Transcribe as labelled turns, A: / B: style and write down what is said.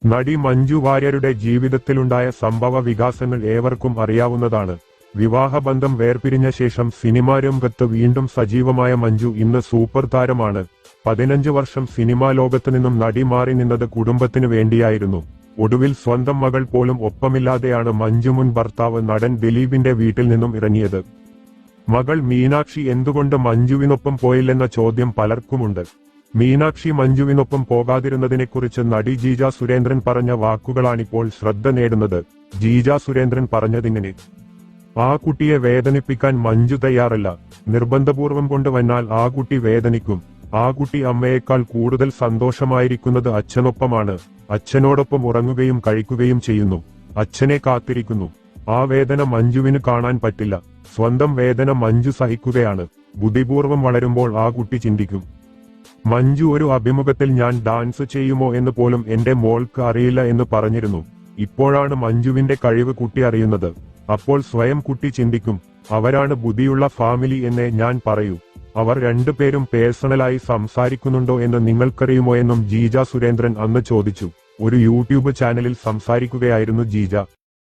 A: നടി മഞ്ജു വാര്യരുടെ ജീവിതത്തിലുണ്ടായ സംഭവ വികാസങ്ങൾ ഏവർക്കും അറിയാവുന്നതാണ്. വിവാഹബന്ധം വേർപിരിഞ്ഞ ശേഷം സിനിമാ രംഗത്ത് വീണ്ടും സജീവമായ മഞ്ജു ഇന്ന് സൂപ്പർ താരമാണ്. 15 വർഷം സിനിമാ ലോകത്തു നിന്നും നടി മാറി നിന്നത് കുടുംബത്തിനു വേണ്ടിയായിരുന്നു. ഒടുവിൽ സ്വന്തം മകൾ പോലും ഒപ്പമില്ലാതെയാണ് മഞ്ജു മുൻ ഭർത്താവ് നടൻ ദിലീപിന്റെ വീട്ടിൽ നിന്നും ഇറങ്ങിയത്. മകൾ മീനാക്ഷി എന്തുകൊണ്ട് മഞ്ജുവിനൊപ്പം പോയില്ലെന്ന ചോദ്യം പലർക്കുമുണ്ട്. മീനാക്ഷി മഞ്ജുവിനൊപ്പം പോകാതിരുന്നതിനെക്കുറിച്ച് നടി ജീജ സുരേന്ദ്രൻ പറഞ്ഞ വാക്കുകളാണിപ്പോൾ ശ്രദ്ധ നേടുന്നത്. ജീജ സുരേന്ദ്രൻ പറഞ്ഞതിങ്ങനെ: ആ കുട്ടിയെ വേദനിപ്പിക്കാൻ മഞ്ജു തയ്യാറല്ല. നിർബന്ധപൂർവം കൊണ്ടുവന്നാൽ ആ കുട്ടി വേദനിക്കും. ആ കുട്ടി അമ്മയേക്കാൾ കൂടുതൽ സന്തോഷമായിരിക്കുന്നത് അച്ഛനൊപ്പമാണ്. അച്ഛനോടൊപ്പം ഉറങ്ങുകയും കഴിക്കുകയും ചെയ്യുന്നു. അച്ഛനെ കാത്തിരിക്കുന്നു. ആ വേദന മഞ്ജുവിന് കാണാൻ പറ്റില്ല. സ്വന്തം വേദന മഞ്ജു സഹിക്കുകയാണ്. ബുദ്ധിപൂർവം വളരുമ്പോൾ ആ കുട്ടി ചിന്തിക്കും. മഞ്ജു ഒരു അഭിമുഖത്തിൽ ഞാൻ ഡാൻസ് ചെയ്യുമോ എന്ന് പോലും എന്റെ മോൾക്ക് അറിയില്ല എന്ന് പറഞ്ഞിരുന്നു. ഇപ്പോഴാണ് മഞ്ജുവിന്റെ കഴിവ് കുട്ടി അറിയുന്നത്. അപ്പോൾ സ്വയം കുട്ടി ചിന്തിക്കും, അവരാണ് ബുദ്ധിയുള്ള ഫാമിലി എന്നേ ഞാൻ പറയൂ. അവർ രണ്ടുപേരും പേഴ്സണലായി സംസാരിക്കുന്നുണ്ടോ എന്ന് നിങ്ങൾക്കറിയുമോ എന്നും ജീജ സുരേന്ദ്രൻ അന്ന് ചോദിച്ചു. ഒരു യൂട്യൂബ് ചാനലിൽ സംസാരിക്കുകയായിരുന്നു ജീജ.